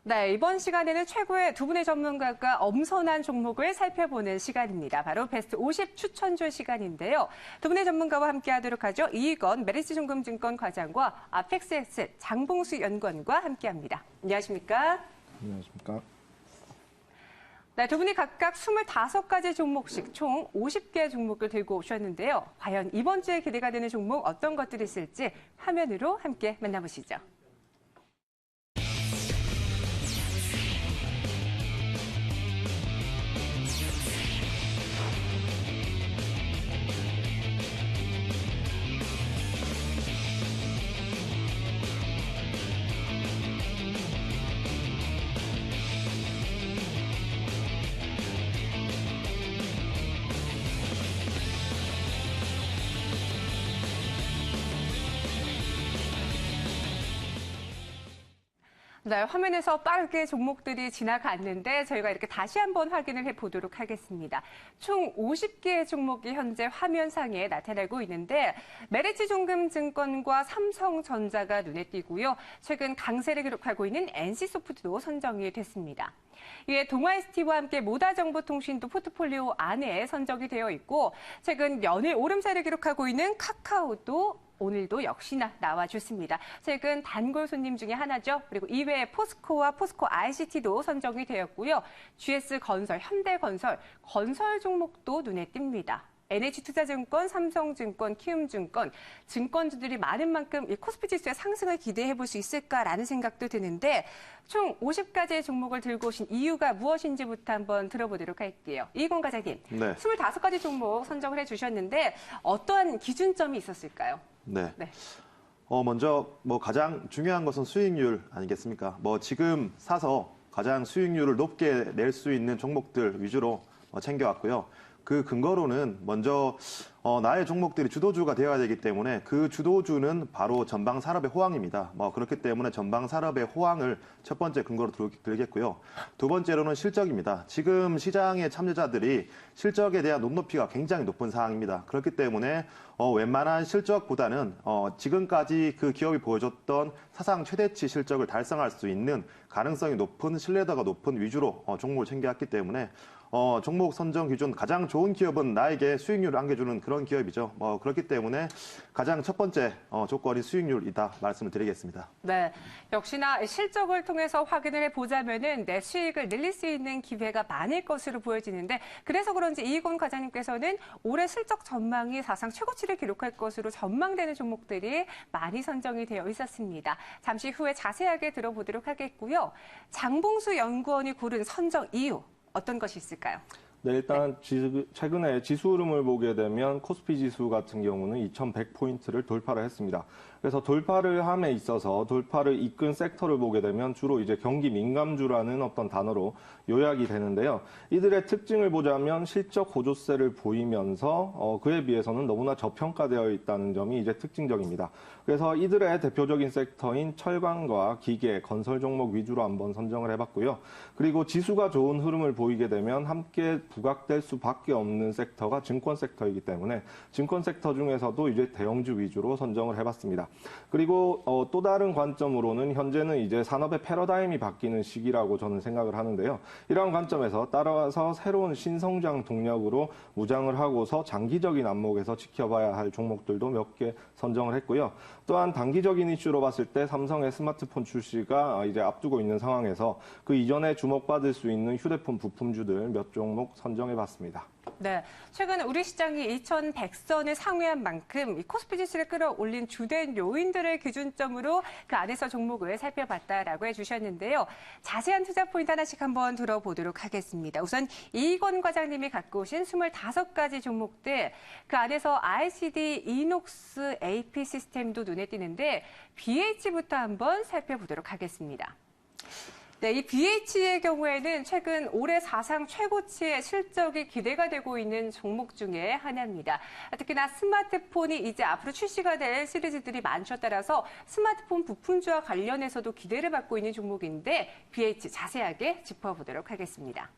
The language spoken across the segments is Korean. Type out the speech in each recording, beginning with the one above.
네, 이번 시간에는 최고의 두 분의 전문가가 엄선한 종목을 살펴보는 시간입니다. 바로 베스트 50 추천주 시간인데요. 두 분의 전문가와 함께하도록 하죠. 이익원 메리츠증권증권 과장과 아펙스엑스 장봉수 연구원과 함께합니다. 안녕하십니까? 안녕하십니까? 네, 두 분이 각각 25가지 종목씩 총 50개의 종목을 들고 오셨는데요. 과연 이번 주에 기대가 되는 종목 어떤 것들이 있을지 화면으로 함께 만나보시죠. 네, 화면에서 빠르게 종목들이 지나갔는데 저희가 이렇게 다시 한번 확인을 해보도록 하겠습니다. 총 50개의 종목이 현재 화면상에 나타나고 있는데 메리츠증권증권과 삼성전자가 눈에 띄고요. 최근 강세를 기록하고 있는 NC소프트도 선정이 됐습니다. 이에 동아ST와 함께 모다정보통신도 포트폴리오 안에 선정이 되어 있고 최근 연일 오름세를 기록하고 있는 카카오도 오늘도 역시나 나와줬습니다. 최근 단골 손님 중에 하나죠. 그리고 이외에 포스코와 포스코 ICT도 선정이 되었고요. GS건설, 현대건설, 건설 종목도 눈에 띕니다. NH투자증권, 삼성증권, 키움증권, 증권주들이 많은 만큼 이 코스피 지수의 상승을 기대해 볼 수 있을까라는 생각도 드는데 총 50가지의 종목을 들고 오신 이유가 무엇인지부터 한번 들어보도록 할게요. 이익원 과장님, 네. 25가지 종목 선정을 해주셨는데 어떠한 기준점이 있었을까요? 네. 네. 먼저 가장 중요한 것은 수익률 아니겠습니까? 지금 사서 가장 수익률을 높게 낼 수 있는 종목들 위주로 챙겨왔고요. 그 근거로는 먼저 나의 종목들이 주도주가 되어야 되기 때문에 그 주도주는 바로 전방 산업의 호황입니다. 그렇기 때문에 전방 산업의 호황을 첫 번째 근거로 들겠고요. 두 번째로는 실적입니다. 지금 시장의 참여자들이 실적에 대한 눈높이가 굉장히 높은 상황입니다. 그렇기 때문에 웬만한 실적보다는 지금까지 그 기업이 보여줬던 사상 최대치 실적을 달성할 수 있는 가능성이 높은 신뢰도가 높은 위주로 종목을 챙겨왔기 때문에 종목 선정 기준 가장 좋은 기업은 나에게 수익률을 안겨주는 그런 기업이죠. 그렇기 때문에 가장 첫 번째 조건이 수익률이다 말씀을 드리겠습니다. 네, 역시나 실적을 통해서 확인을 해보자면은 내 수익을 늘릴 수 있는 기회가 많을 것으로 보여지는데 그래서 그런지 이익원 과장님께서는 올해 실적 전망이 사상 최고치를 기록할 것으로 전망되는 종목들이 많이 선정이 되어 있었습니다. 잠시 후에 자세하게 들어보도록 하겠고요. 장봉수 연구원이 고른 선정 이유 어떤 것이 있을까요? 네, 일단 최근에 지수 흐름을 보게 되면 코스피 지수 같은 경우는 2100포인트를 돌파를 했습니다. 그래서 돌파를 함에 있어서 돌파를 이끈 섹터를 보게 되면 주로 이제 경기 민감주라는 어떤 단어로 요약이 되는데요. 이들의 특징을 보자면 실적 호조세를 보이면서 그에 비해서는 너무나 저평가되어 있다는 점이 이제 특징적입니다. 그래서 이들의 대표적인 섹터인 철강과 기계, 건설 종목 위주로 한번 선정을 해봤고요. 그리고 지수가 좋은 흐름을 보이게 되면 함께 부각될 수밖에 없는 섹터가 증권 섹터이기 때문에 증권 섹터 중에서도 이제 대형주 위주로 선정을 해봤습니다. 그리고 또 다른 관점으로는 현재는 이제 산업의 패러다임이 바뀌는 시기라고 저는 생각을 하는데요. 이러한 관점에서 따라서 새로운 신성장 동력으로 무장을 하고서 장기적인 안목에서 지켜봐야 할 종목들도 몇 개 선정을 했고요. 또한 단기적인 이슈로 봤을 때 삼성의 스마트폰 출시가 이제 앞두고 있는 상황에서 그 이전에 주목받을 수 있는 휴대폰 부품주들 몇 종목 선정해봤습니다. 네, 최근 우리 시장이 2100선을 상회한 만큼 이 코스피 지수를 끌어올린 주된 요인들을 기준점으로 그 안에서 종목을 살펴봤다라고 해주셨는데요. 자세한 투자 포인트 하나씩 한번 들어보도록 하겠습니다. 우선 이익원 과장님이 갖고 오신 25가지 종목들, 그 안에서 ICD, 이녹스, AP 시스템도 눈에 띄는데 BH부터 한번 살펴보도록 하겠습니다. 네, 이 BH의 경우에는 최근 올해 사상 최고치의 실적이 기대가 되고 있는 종목 중에 하나입니다. 특히나 스마트폰이 이제 앞으로 출시가 될 시리즈들이 많죠. 따라서 스마트폰 부품주와 관련해서도 기대를 받고 있는 종목인데 BH 자세하게 짚어보도록 하겠습니다.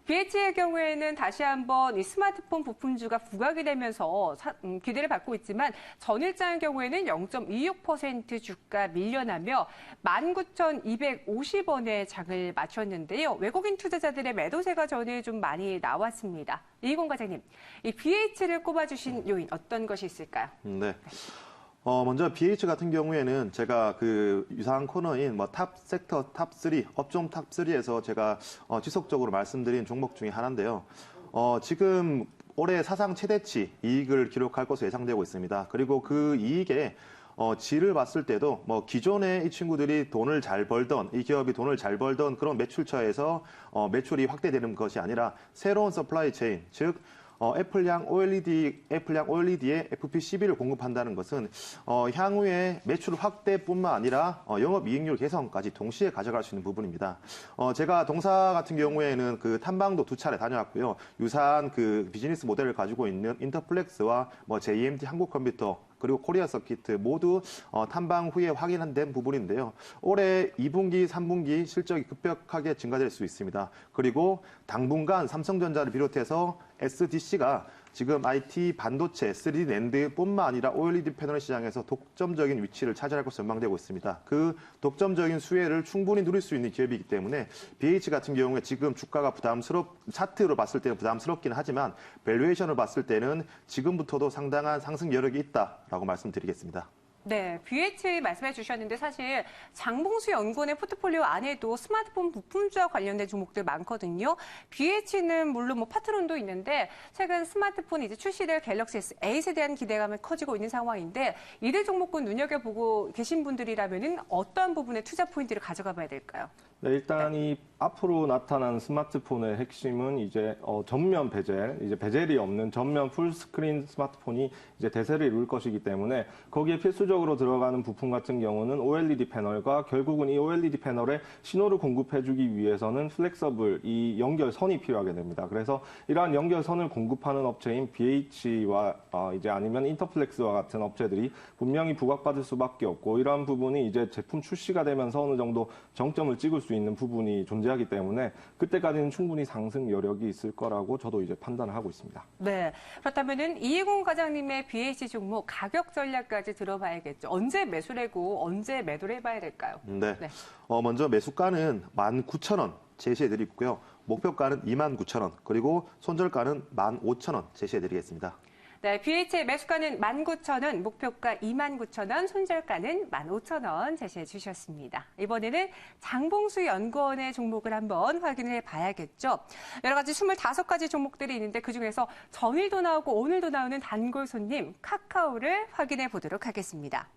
BH의 경우에는 다시 한번 이 스마트폰 부품주가 부각이 되면서 기대를 받고 있지만 전일장의 경우에는 0.26% 주가 밀려나며 19,250원에 장을 마쳤는데요. 외국인 투자자들의 매도세가 전일 좀 많이 나왔습니다. 이희곤 과장님, 이 BH를 꼽아주신 요인 어떤 것이 있을까요? 네. 먼저 BH 같은 경우에는 제가 그 유사한 코너인 뭐 탑 섹터 탑 3, 업종 탑 3에서 제가 지속적으로 말씀드린 종목 중에 하나인데요. 지금 올해 사상 최대치 이익을 기록할 것으로 예상되고 있습니다. 그리고 그 이익에 질을 봤을 때도 뭐 기존에 이 친구들이 돈을 잘 벌던 이 기업이 돈을 잘 벌던 그런 매출처에서 매출이 확대되는 것이 아니라 새로운 서플라이 체인, 즉 애플양 OLED에 FP12를 공급한다는 것은 향후에 매출 확대뿐만 아니라 영업이익률 개선까지 동시에 가져갈 수 있는 부분입니다. 제가 동사 같은 경우에는 그 탐방도 2차례 다녀왔고요. 유사한 그 비즈니스 모델을 가지고 있는 인터플렉스와 뭐 JMT 한국컴퓨터 그리고 코리아 서키트 모두 탐방 후에 확인된 부분인데요. 올해 2분기, 3분기 실적이 급격하게 증가될 수 있습니다. 그리고 당분간 삼성전자를 비롯해서 SDC가 지금 IT, 반도체, 3D 낸드뿐만 아니라 OLED 패널 시장에서 독점적인 위치를 차지할 것으로 전망되고 있습니다. 그 독점적인 수혜를 충분히 누릴 수 있는 기업이기 때문에 BH 같은 경우에 지금 주가가 차트로 봤을 때는 부담스럽긴 하지만 밸류에이션을 봤을 때는 지금부터도 상당한 상승 여력이 있다라고 말씀드리겠습니다. 네, BH 말씀해 주셨는데 사실 장봉수 연구원의 포트폴리오 안에도 스마트폰 부품주와 관련된 종목들 많거든요. BH는 물론 뭐 파트론도 있는데 최근 스마트폰 이제 출시될 갤럭시 S8에 대한 기대감이 커지고 있는 상황인데 이들 종목군 눈여겨보고 계신 분들이라면은 어떤 부분에 투자 포인트를 가져가 봐야 될까요? 네, 일단 이 앞으로 나타난 스마트폰의 핵심은 이제 전면 베젤, 이제 베젤이 없는 전면 풀스크린 스마트폰이 이제 대세를 이룰 것이기 때문에 거기에 필수적으로 들어가는 부품 같은 경우는 OLED 패널과 결국은 이 OLED 패널에 신호를 공급해주기 위해서는 플렉서블 이 연결선이 필요하게 됩니다. 그래서 이러한 연결선을 공급하는 업체인 BH와 이제 아니면 인터플렉스와 같은 업체들이 분명히 부각받을 수밖에 없고 이러한 부분이 이제 제품 출시가 되면서 어느 정도 정점을 찍을 수 있는 부분이 존재하기 때문에 그때까지는 충분히 상승 여력이 있을 거라고 저도 이제 판단을 하고 있습니다. 네. 그렇다면은 이희곤 과장님의 BH 종목 가격 전략까지 들어봐야겠죠. 언제 매수래고 언제 매도를 해봐야 될까요? 네. 네. 먼저 매수가는 19,000원 제시해드리고요. 목표가는 29,000원 그리고 손절가는 15,000원 제시해드리겠습니다. 네, BH의 매수가는 19,000원, 목표가 29,000원, 손절가는 15,000원 제시해 주셨습니다. 이번에는 장봉수 연구원의 종목을 한번 확인해 봐야겠죠. 여러 가지 25가지 종목들이 있는데 그중에서 전일도 나오고 오늘도 나오는 단골 손님 카카오를 확인해 보도록 하겠습니다.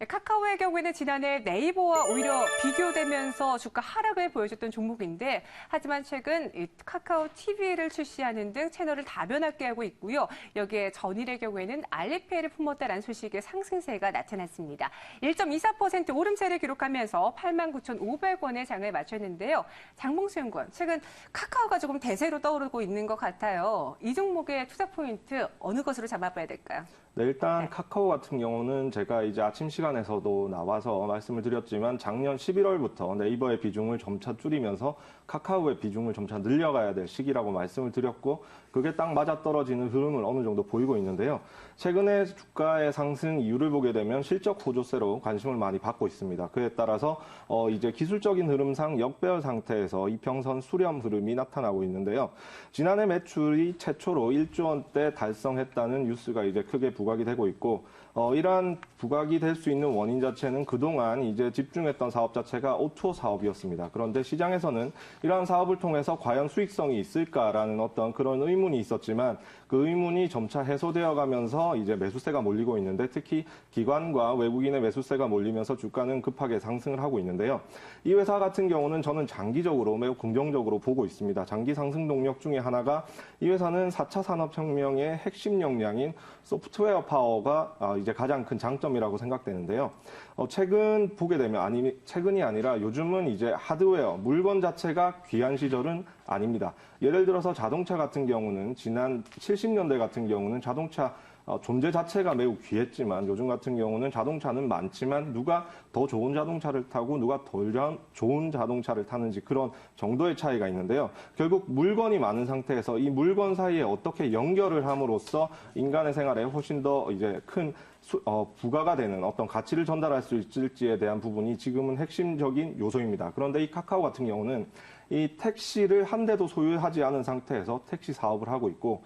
카카오의 경우에는 지난해 네이버와 오히려 비교되면서 주가 하락을 보여줬던 종목인데 하지만 최근 카카오 TV를 출시하는 등 채널을 다변화게 하고 있고요. 여기에 전일의 경우에는 알리페이를 품었다라는 소식의 상승세가 나타났습니다. 1.24% 오름세를 기록하면서 89,500원의 장을 마쳤는데요. 장봉수 연구원, 최근 카카오가 조금 대세로 떠오르고 있는 것 같아요. 이 종목의 투자 포인트 어느 것으로 잡아봐야 될까요? 네, 일단 카카오 같은 경우는 제가 이제 아침 시간에서도 나와서 말씀을 드렸지만 작년 11월부터 네이버의 비중을 점차 줄이면서 카카오의 비중을 점차 늘려가야 될 시기라고 말씀을 드렸고 그게 딱 맞아떨어지는 흐름을 어느 정도 보이고 있는데요. 최근에 주가의 상승 이유를 보게 되면 실적 호조세로 관심을 많이 받고 있습니다. 그에 따라서 이제 기술적인 흐름상 역배열 상태에서 이평선 수렴 흐름이 나타나고 있는데요. 지난해 매출이 최초로 1조 원대 달성했다는 뉴스가 이제 크게 부각이 되고 있고 이러한 부각이 될 수 있는 원인 자체는 그동안 이제 집중했던 사업 자체가 O2O 사업이었습니다. 그런데 시장에서는 이러한 사업을 통해서 과연 수익성이 있을까라는 어떤 그런 의문이 있었지만 그 의문이 점차 해소되어 가면서 이제 매수세가 몰리고 있는데 특히 기관과 외국인의 매수세가 몰리면서 주가는 급하게 상승을 하고 있는데요. 이 회사 같은 경우는 저는 장기적으로 매우 긍정적으로 보고 있습니다. 장기 상승 동력 중에 하나가 이 회사는 4차 산업혁명의 핵심 역량인 소프트웨어 파워가 이제 가장 큰 장점이라고 생각되는데요. 최근 보게 되면 최근이 아니라 요즘은 이제 하드웨어, 물건 자체가 귀한 시절은 아닙니다. 예를 들어서 자동차 같은 경우는 지난 70년대 같은 경우는 자동차 존재 자체가 매우 귀했지만 요즘 같은 경우는 자동차는 많지만 누가 더 좋은 자동차를 타고 누가 덜 좋은 자동차를 타는지 그런 정도의 차이가 있는데요. 결국 물건이 많은 상태에서 이 물건 사이에 어떻게 연결을 함으로써 인간의 생활에 훨씬 더 이제 큰 부가가 되는 어떤 가치를 전달할 수 있을지에 대한 부분이 지금은 핵심적인 요소입니다. 그런데 이 카카오 같은 경우는 이 택시를 한 대도 소유하지 않은 상태에서 택시 사업을 하고 있고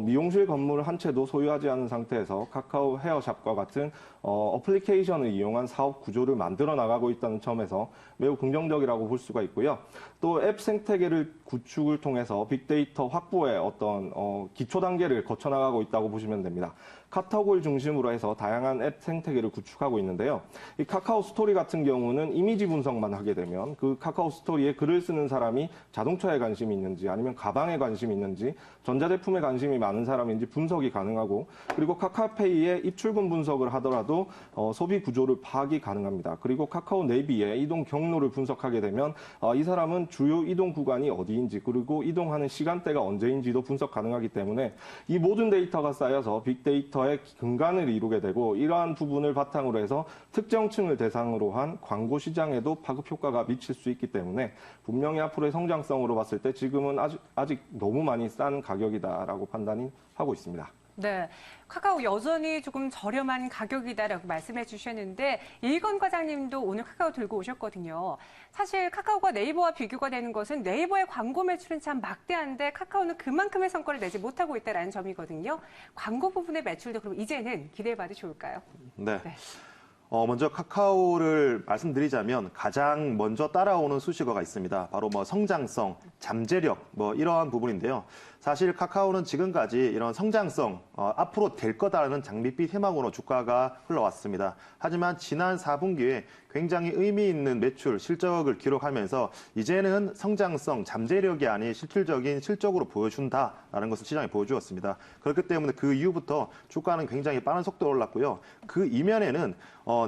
미용실 건물 한 채도 소유하지 않은 상태에서 카카오 헤어샵과 같은 어플리케이션을 이용한 사업 구조를 만들어 나가고 있다는 점에서 매우 긍정적이라고 볼 수가 있고요. 또 앱 생태계를 구축을 통해서 빅데이터 확보의 어떤 기초 단계를 거쳐 나가고 있다고 보시면 됩니다. 카톡을 중심으로 해서 다양한 앱 생태계를 구축하고 있는데요. 이 카카오 스토리 같은 경우는 이미지 분석만 하게 되면 그 카카오 스토리에 글을 쓰는 사람이 자동차에 관심이 있는지 아니면 가방에 관심이 있는지 전자제품에 관심이 많은 사람인지 분석이 가능하고 그리고 카카오페이에 입출금 분석을 하더라도 소비 구조를 파악이 가능합니다. 그리고 카카오 내비에 이동 경로를 분석하게 되면 이 사람은 주요 이동 구간이 어디인지 그리고 이동하는 시간대가 언제인지도 분석 가능하기 때문에 이 모든 데이터가 쌓여서 빅데이터의 근간을 이루게 되고 이러한 부분을 바탕으로 해서 특정층을 대상으로 한 광고 시장에도 파급 효과가 미칠 수 있기 때문에 분명히 앞으로의 성장성으로 봤을 때 지금은 아직 너무 많이 싼 가격이다라고 판단이 하고 있습니다. 네, 카카오 여전히 조금 저렴한 가격이다라고 말씀해 주셨는데 이건 과장님도 오늘 카카오 들고 오셨거든요. 사실 카카오가 네이버와 비교가 되는 것은 네이버의 광고 매출은 참 막대한데 카카오는 그만큼의 성과를 내지 못하고 있다는 점이거든요. 광고 부분의 매출도 그럼 이제는 기대해봐도 좋을까요? 네. 네. 먼저 카카오를 말씀드리자면 가장 먼저 따라오는 수식어가 있습니다. 바로 성장성, 잠재력 이러한 부분인데요. 사실 카카오는 지금까지 이런 성장성, 앞으로 될 거다라는 장밋빛 희망으로 주가가 흘러왔습니다. 하지만 지난 4분기에 굉장히 의미 있는 매출, 실적을 기록하면서 이제는 성장성, 잠재력이 아닌 실질적인 실적으로 보여준다라는 것을 시장에 보여주었습니다. 그렇기 때문에 그 이후부터 주가는 굉장히 빠른 속도로 올랐고요. 그 이면에는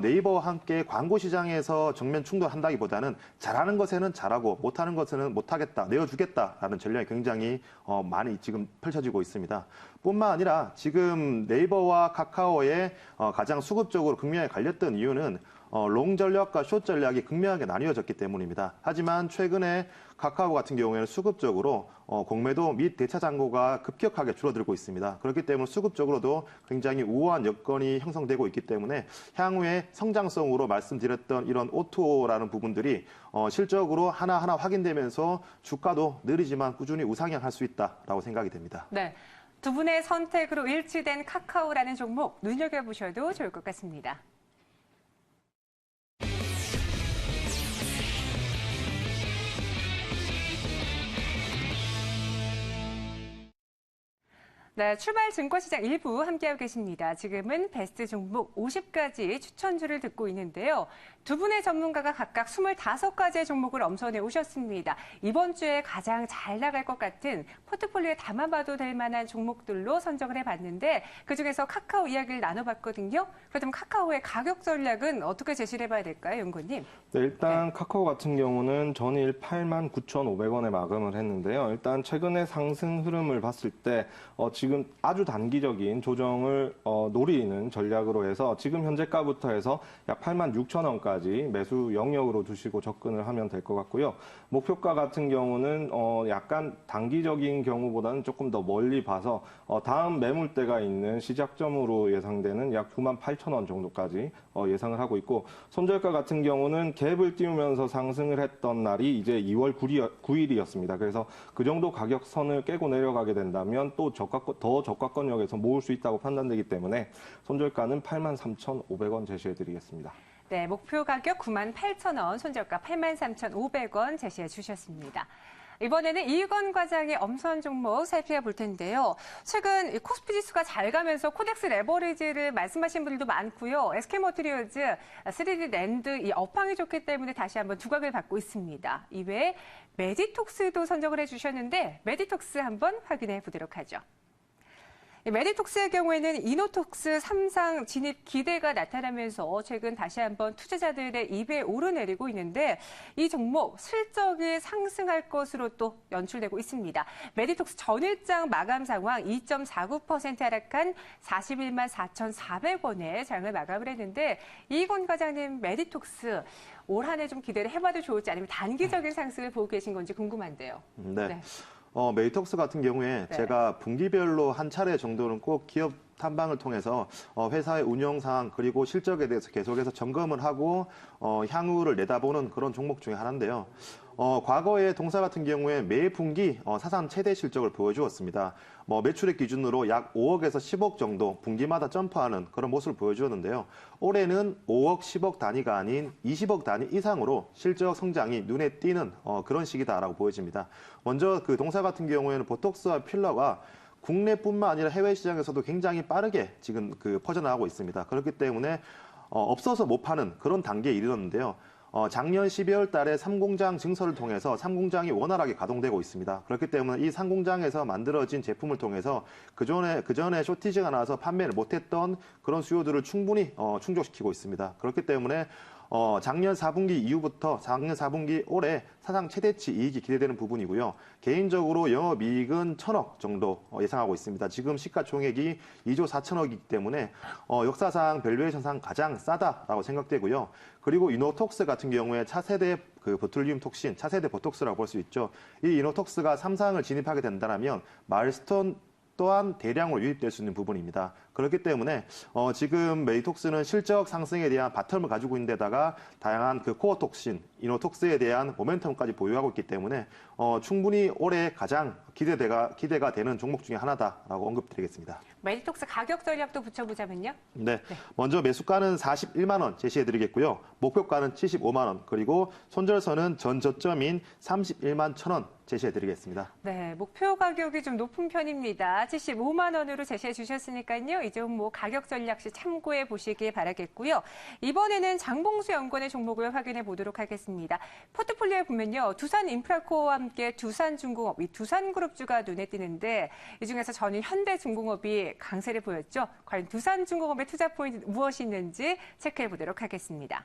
네이버와 함께 광고 시장에서 정면 충돌한다기보다는 잘하는 것에는 잘하고 못하는 것에는 못하겠다, 내어주겠다라는 전략이 굉장히 많이 지금 펼쳐지고 있습니다. 뿐만 아니라 지금 네이버와 카카오의 가장 수급적으로 극명하게 갈렸던 이유는 롱 전략과 숏 전략이 극명하게 나뉘어졌기 때문입니다. 하지만 최근에 카카오 같은 경우에는 수급적으로 공매도 및 대차 잔고가 급격하게 줄어들고 있습니다. 그렇기 때문에 수급적으로도 굉장히 우호한 여건이 형성되고 있기 때문에 향후에 성장성으로 말씀드렸던 이런 O2O라는 부분들이 실적으로 하나하나 확인되면서 주가도 느리지만 꾸준히 우상향할 수 있다라고 생각이 됩니다. 네. 두 분의 선택으로 일치된 카카오라는 종목 눈여겨보셔도 좋을 것 같습니다. 네, 출발 증권시장 1부 함께하고 계십니다. 지금은 베스트 종목 50가지 추천주를 듣고 있는데요. 두 분의 전문가가 각각 25가지의 종목을 엄선해 오셨습니다. 이번 주에 가장 잘 나갈 것 같은 포트폴리오에 담아봐도 될 만한 종목들로 선정을 해봤는데 그중에서 카카오 이야기를 나눠봤거든요. 그렇다면 카카오의 가격 전략은 어떻게 제시를 해봐야 될까요, 연구님? 네, 일단 카카오 같은 경우는 전일 89,500원에 마감을 했는데요. 일단 최근의 상승 흐름을 봤을 때 지금 아주 단기적인 조정을 노리는 전략으로 해서 지금 현재가부터 해서 약 86,000원까지 매수 영역으로 두시고 접근을 하면 될 것 같고요. 목표가 같은 경우는 약간 단기적인 경우보다는 조금 더 멀리 봐서 다음 매물대가 있는 시작점으로 예상되는 약 98,000원 정도까지 예상을 하고 있고 손절가 같은 경우는 갭을 띄우면서 상승을 했던 날이 이제 2월 9일이었습니다. 그래서 그 정도 가격선을 깨고 내려가게 된다면 또 더 저가권역에서 모을 수 있다고 판단되기 때문에 손절가는 83,500원 제시해드리겠습니다. 네, 목표 가격 98,000원, 손절가 83,500원 제시해 주셨습니다. 이번에는 이건 과장의 엄선 종목 살펴볼 텐데요. 최근 코스피 지수가 잘 가면서 코덱스 레버리지를 말씀하신 분들도 많고요. SK머티리얼즈, 3D 랜드 이 업황이 좋기 때문에 다시 한번 두각을 받고 있습니다. 이외에 메디톡스도 선정을 해주셨는데 메디톡스 한번 확인해 보도록 하죠. 메디톡스의 경우에는 이노톡스 3상 진입 기대가 나타나면서 최근 다시 한번 투자자들의 입에 오르내리고 있는데 이 종목 실적이 상승할 것으로 또 연출되고 있습니다. 메디톡스 전일장 마감 상황 2.49% 하락한 41만 4,400원에 장을 마감을 했는데 이건 과장님 메디톡스 올 한 해 좀 기대를 해봐도 좋을지 아니면 단기적인 상승을 보고 계신 건지 궁금한데요. 네. 메디톡스 같은 경우에 네. 제가 분기별로 한 차례 정도는 꼭 기업 탐방을 통해서 회사의 운영 상황 그리고 실적에 대해서 계속해서 점검을 하고 향후를 내다보는 그런 종목 중에 하나인데요. 과거에 동사 같은 경우에 매 분기 사상 최대 실적을 보여주었습니다. 매출액 기준으로 약 5억에서 10억 정도 분기마다 점프하는 그런 모습을 보여주었는데요. 올해는 5억, 10억 단위가 아닌 20억 단위 이상으로 실적 성장이 눈에 띄는 그런 시기다라고 보여집니다. 먼저 그 동사 같은 경우에는 보톡스와 필러가 국내뿐만 아니라 해외 시장에서도 굉장히 빠르게 지금 퍼져나가고 있습니다. 그렇기 때문에 없어서 못 파는 그런 단계에 이르렀는데요. 작년 12월 달에 3공장 증설을 통해서 3공장이 원활하게 가동되고 있습니다. 그렇기 때문에 이 3공장에서 만들어진 제품을 통해서 그전에 쇼티지가 나와서 판매를 못했던 그런 수요들을 충분히 충족시키고 있습니다. 그렇기 때문에 작년 4분기 이후부터 작년 4분기 올해 사상 최대치 이익이 기대되는 부분이고요. 개인적으로 영업이익은 1,000억 정도 예상하고 있습니다. 지금 시가총액이 2조 4천억이기 때문에 역사상 밸류에이션상 가장 싸다라고 생각되고요. 그리고 이노톡스 같은 경우에 차세대 보툴리움 톡신, 차세대 보톡스라고 볼 수 있죠. 이 이노톡스가 3상을 진입하게 된다면 마일스톤 또한 대량으로 유입될 수 있는 부분입니다. 그렇기 때문에 지금 메디톡스는 실적 상승에 대한 바텀을 가지고 있는 데다가 다양한 코어 톡신, 이노톡스에 대한 모멘텀까지 보유하고 있기 때문에 충분히 올해 가장 기대가 되는 종목 중에 하나다라고 언급드리겠습니다. 메디톡스 가격 전략도 붙여보자면요. 네. 먼저 매수가는 41만 원 제시해드리겠고요. 목표가는 75만 원, 그리고 손절선은 전 저점인 31만 1,000원 제시해드리겠습니다. 네, 목표 가격이 좀 높은 편입니다. 75만 원으로 제시해 주셨으니까요. 이 종목 가격 전략 시 참고해 보시기 바라겠고요. 이번에는 장봉수 연구원의 종목을 확인해 보도록 하겠습니다. 포트폴리오에 보면요. 두산인프라코어와 함께 두산중공업, 이 두산그룹주가 눈에 띄는데 이 중에서 저는 현대중공업이 강세를 보였죠. 과연 두산중공업의 투자 포인트 무엇이 있는지 체크해 보도록 하겠습니다.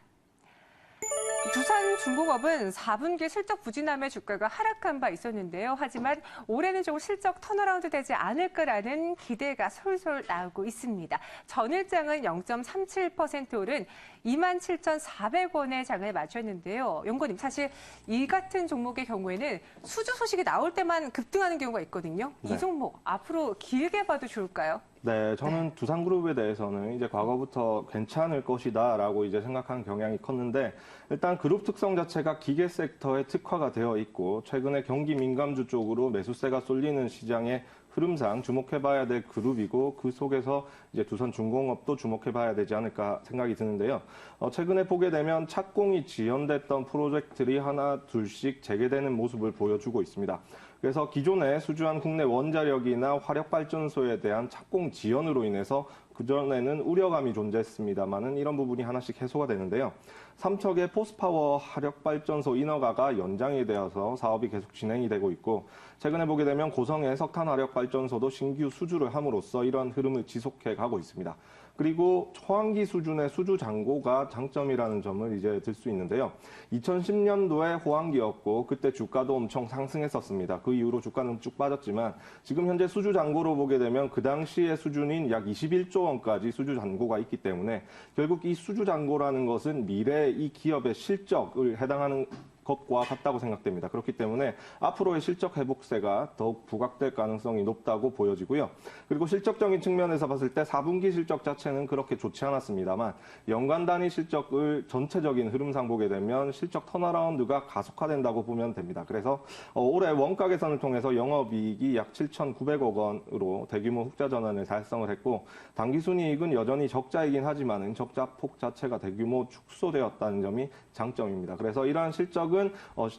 두산중공업은 4분기 실적 부진함에 주가가 하락한 바 있었는데요. 하지만 올해는 조금 실적 턴어라운드 되지 않을까라는 기대가 솔솔 나오고 있습니다. 전일장은 0.37% 오른 27,400원의 장을 마쳤는데요. 연구원님, 사실 이 같은 종목의 경우에는 수주 소식이 나올 때만 급등하는 경우가 있거든요. 네. 이 종목 앞으로 길게 봐도 좋을까요? 네, 저는 두산그룹에 대해서는 이제 과거부터 괜찮을 것이다라고 이제 생각한 경향이 컸는데 일단 그룹 특성 자체가 기계 섹터에 특화가 되어 있고 최근에 경기 민감주 쪽으로 매수세가 쏠리는 시장의 흐름상 주목해봐야 될 그룹이고 그 속에서 이제 두산중공업도 주목해봐야 되지 않을까 생각이 드는데요. 최근에 보게 되면 착공이 지연됐던 프로젝트들이 하나 둘씩 재개되는 모습을 보여주고 있습니다. 그래서 기존에 수주한 국내 원자력이나 화력발전소에 대한 착공 지연으로 인해서 그전에는 우려감이 존재했습니다만은 이런 부분이 하나씩 해소가 되는데요. 삼척의 포스파워 화력발전소 인허가가 연장이 되어서 사업이 계속 진행이 되고 있고 최근에 보게 되면 고성의 석탄 화력발전소도 신규 수주를 함으로써 이러한 흐름을 지속해 가고 있습니다. 그리고 초항기 수준의 수주 잔고가 장점이라는 점을 이제 들 수 있는데요. 2010년도에 호황기였고 그때 주가도 엄청 상승했었습니다. 그 이후로 주가는 쭉 빠졌지만 지금 현재 수주 잔고로 보게 되면 그 당시의 수준인 약 21조 원까지 수주 잔고가 있기 때문에 결국 이 수주 잔고라는 것은 미래 이 기업의 실적을 해당하는 것과 같다고 생각됩니다. 그렇기 때문에 앞으로의 실적 회복세가 더욱 부각될 가능성이 높다고 보여지고요. 그리고 실적적인 측면에서 봤을 때 4분기 실적 자체는 그렇게 좋지 않았습니다만 연간 단위 실적을 전체적인 흐름상 보게 되면 실적 턴어라운드가 가속화된다고 보면 됩니다. 그래서 올해 원가 개선을 통해서 영업이익이 약 7,900억 원으로 대규모 흑자 전환을 달성을 했고 당기순이익은 여전히 적자이긴 하지만 적자폭 자체가 대규모 축소되었다는 점이 장점입니다. 그래서 이러한 실적은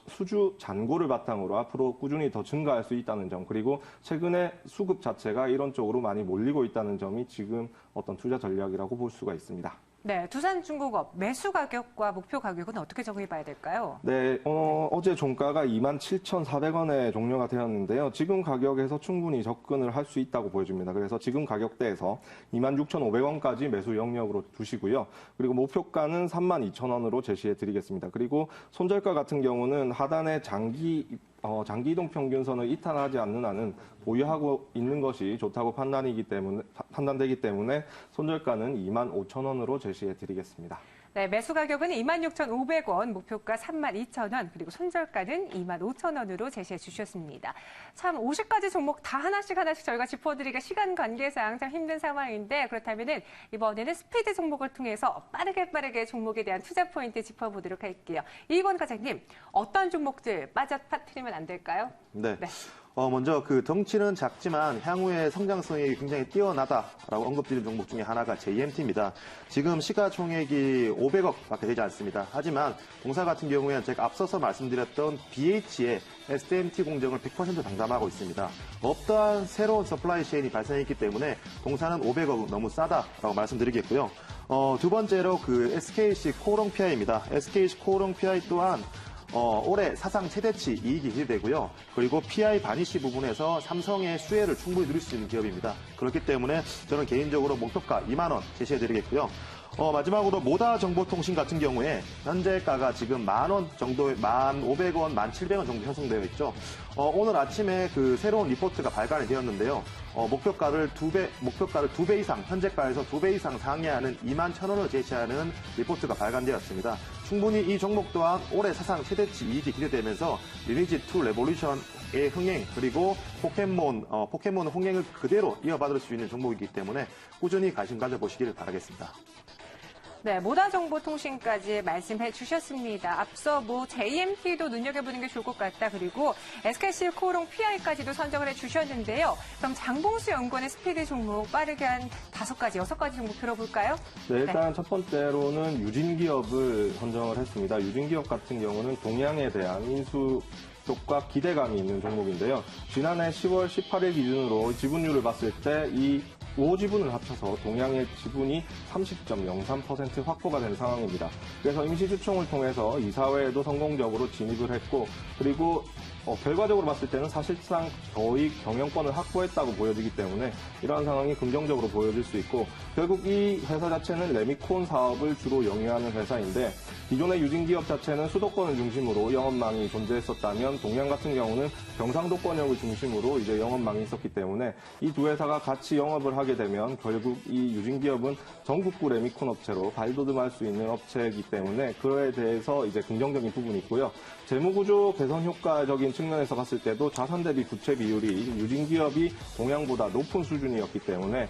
수주 잔고를 바탕으로 앞으로 꾸준히 더 증가할 수 있다는 점, 그리고 최근에 수급 자체가 이런 쪽으로 많이 몰리고 있다는 점이 지금 어떤 투자 전략이라고 볼 수가 있습니다. 네, 두산중공업 매수 가격과 목표 가격은 어떻게 정해 봐야 될까요? 네, 어제 종가가 27,400원에 종료가 되었는데요. 지금 가격에서 충분히 접근을 할 수 있다고 보여집니다. 그래서 지금 가격대에서 26,500원까지 매수 영역으로 두시고요. 그리고 목표가는 32,000원으로 제시해 드리겠습니다. 그리고 손절가 같은 경우는 하단의 장기 이동 평균선을 이탈하지 않는 한은 보유하고 있는 것이 좋다고 판단되기 때문에 손절가는 25,000원으로 제시해 드리겠습니다. 네, 매수 가격은 26,500원, 목표가 32,000원, 그리고 손절가는 25,000원으로 제시해 주셨습니다. 참 50가지 종목 다 하나씩 저희가 짚어드리기가 시간 관계상 참 힘든 상황인데 그렇다면은 이번에는 스피드 종목을 통해서 빠르게 종목에 대한 투자 포인트 짚어보도록 할게요. 이건 과장님, 어떤 종목들 빠뜨리면 안 될까요? 네. 네. 먼저 그 덩치는 작지만 향후에 성장성이 굉장히 뛰어나다라고 언급드린 종목 중에 하나가 JMT입니다. 지금 시가총액이 500억밖에 되지 않습니다. 하지만 동사 같은 경우에는 제가 앞서서 말씀드렸던 BH의 SMT 공정을 100% 장담하고 있습니다. 어떠한 새로운 서플라이 체인이 발생했기 때문에 동사는 500억 너무 싸다라고 말씀드리겠고요. 두 번째로 그 SKC 코오롱 PI입니다. SKC 코오롱 PI 또한 올해 사상 최대치 이익이 기대되고요. 그리고 PI 바니시 부분에서 삼성의 수혜를 충분히 누릴 수 있는 기업입니다. 그렇기 때문에 저는 개인적으로 목표가 2만 원 제시해드리겠고요. 마지막으로 모다정보통신 같은 경우에 현재가가 지금 10,000원 정도, 1,500원, 1,700원 정도 형성되어 있죠. 오늘 아침에 그 새로운 리포트가 발간이 되었는데요. 목표가를 2배 이상, 현재가에서 2배 이상 상회하는 21,000원을 제시하는 리포트가 발간되었습니다. 충분히 이 종목 또한 올해 사상 최대치 이익이 기대되면서 리니지 2 레볼루션의 흥행, 그리고 포켓몬 흥행을 그대로 이어받을 수 있는 종목이기 때문에 꾸준히 관심 가져보시기를 바라겠습니다. 네, 모다정보통신까지 말씀해 주셨습니다. 앞서 JMT도 눈여겨보는 게 좋을 것 같다. 그리고 SKC 코오롱 PI까지도 선정을 해 주셨는데요. 그럼 장봉수 연구원의 스피드 종목 빠르게 한 5가지, 6가지 종목 들어볼까요? 네, 일단 첫 번째로는 유진기업을 선정을 했습니다. 유진기업 같은 경우는 동양에 대한 인수 쪽과 기대감이 있는 종목인데요. 지난해 10월 18일 기준으로 지분율을 봤을 때 이 5지분을 합쳐서 동양의 지분이 30.03% 확보가 된 상황입니다. 그래서 임시주총을 통해서 이사회에도 성공적으로 진입을 했고, 그리고 결과적으로 봤을 때는 사실상 거의 경영권을 확보했다고 보여지기 때문에 이러한 상황이 긍정적으로 보여질 수 있고, 결국 이 회사 자체는 레미콘 사업을 주로 영위하는 회사인데, 기존의 유진기업 자체는 수도권을 중심으로 영업망이 존재했었다면 동양 같은 경우는 경상도권역을 중심으로 이제 영업망이 있었기 때문에 이 두 회사가 같이 영업을 하게 되면 결국 이 유진기업은 전국구 레미콘 업체로 발돋움할 수 있는 업체이기 때문에 그에 대해서 이제 긍정적인 부분이 있고요. 재무구조 개선 효과적인 측면에서 봤을 때도 자산 대비 부채 비율이 유진기업이 동양보다 높은 수준이었기 때문에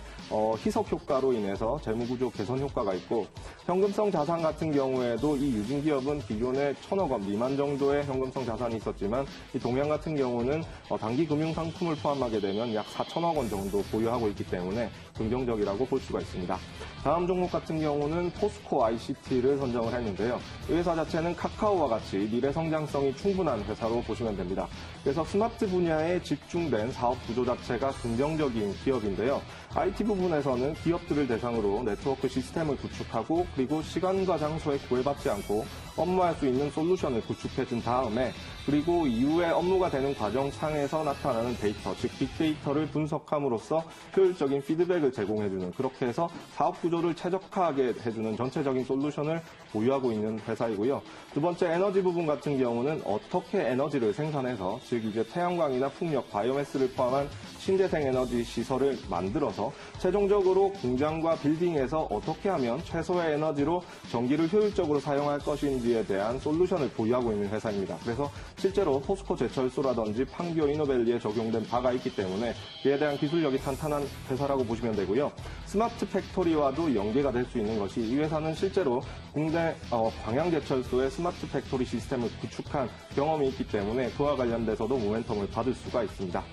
희석 효과로 인해서 재무구조 개선 효과가 있고, 현금성 자산 같은 경우에도 이 유진기업은 기존에 1,000억 원 미만 정도의 현금성 자산이 있었지만 이 동양 같은 경우는 단기 금융 상품을 포함하게 되면 약 4,000억 원 정도 보유하고 있기 때문에 긍정적이라고 볼 수가 있습니다. 다음 종목 같은 경우는 포스코 ICT를 선정을 했는데요. 이 회사 자체는 카카오와 같이 미래 성장성이 충분한 회사로 보시면 됩니다. 그래서 스마트 분야에 집중된 사업 구조 자체가 긍정적인 기업인데요. IT 부분에서는 기업들을 대상으로 네트워크 시스템을 구축하고, 그리고 시간과 장소에 구애받지 않고 업무할 수 있는 솔루션을 구축해준 다음에, 그리고 이후에 업무가 되는 과정상에서 나타나는 데이터, 즉 빅데이터를 분석함으로써 효율적인 피드백을 제공해주는, 그렇게 해서 사업 구조를 최적화하게 해주는 전체적인 솔루션을 보유하고 있는 회사이고요. 두 번째 에너지 부분 같은 경우는 어떻게 에너지를 생산해서, 즉 이제 태양광이나 풍력, 바이오매스를 포함한 신재생 에너지 시설을 만들어서 최종적으로 공장과 빌딩에서 어떻게 하면 최소의 에너지로 전기를 효율적으로 사용할 것인지에 대한 솔루션을 보유하고 있는 회사입니다. 그래서 실제로 포스코 제철소라든지 판교 이노밸리에 적용된 바가 있기 때문에 이에 대한 기술력이 탄탄한 회사라고 보시면 되고요. 스마트 팩토리와도 연계가 될 수 있는 것이, 이 회사는 실제로 국내 광양제철소의 스마트 팩토리 시스템을 구축한 경험이 있기 때문에 그와 관련돼서도 모멘텀을 받을 수가 있습니다.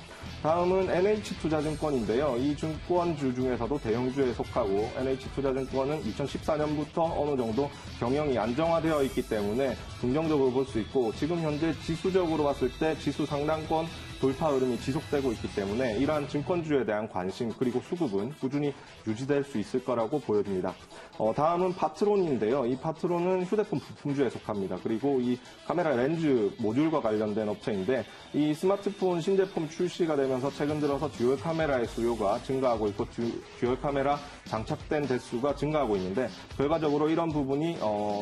다음은 NH투자증권인데요. 이 증권주 중에서도 대형주에 속하고, NH투자증권은 2014년부터 어느 정도 경영이 안정화되어 있기 때문에 긍정적으로 볼 수 있고, 지금 현재 지수적으로 봤을 때 지수 상단권 돌파 흐름이 지속되고 있기 때문에 이러한 증권주에 대한 관심 그리고 수급은 꾸준히 유지될 수 있을 거라고 보여집니다. 다음은 파트론인데요. 이 파트론은 휴대폰 부품주에 속합니다. 그리고 이 카메라 렌즈 모듈과 관련된 업체인데 이 스마트폰 신제품 출시가 되면서 최근 들어서 듀얼 카메라의 수요가 증가하고 있고 듀얼 카메라 장착된 대수가 증가하고 있는데 결과적으로 이런 부분이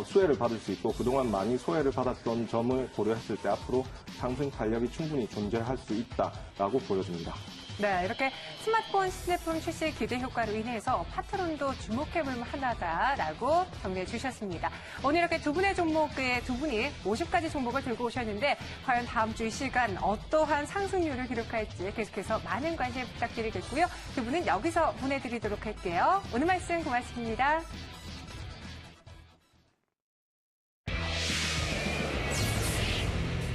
수혜를 받을 수 있고 그동안 많이 소외를 받았던 점을 고려했을 때 앞으로 상승 탄력이 충분히 존재할 수 있다라고 보여집니다. 네, 이렇게 스마트폰 신제품 출시 기대 효과로 인해서 파트론도 주목해볼 만하다라고 정리해 주셨습니다. 오늘 이렇게 두 분의 종목에 두 분이 50가지 종목을 들고 오셨는데 과연 다음 주 이 시간 어떠한 상승률을 기록할지 계속해서 많은 관심 부탁드리겠고요. 두 분은 여기서 보내드리도록 할게요. 오늘 말씀 고맙습니다.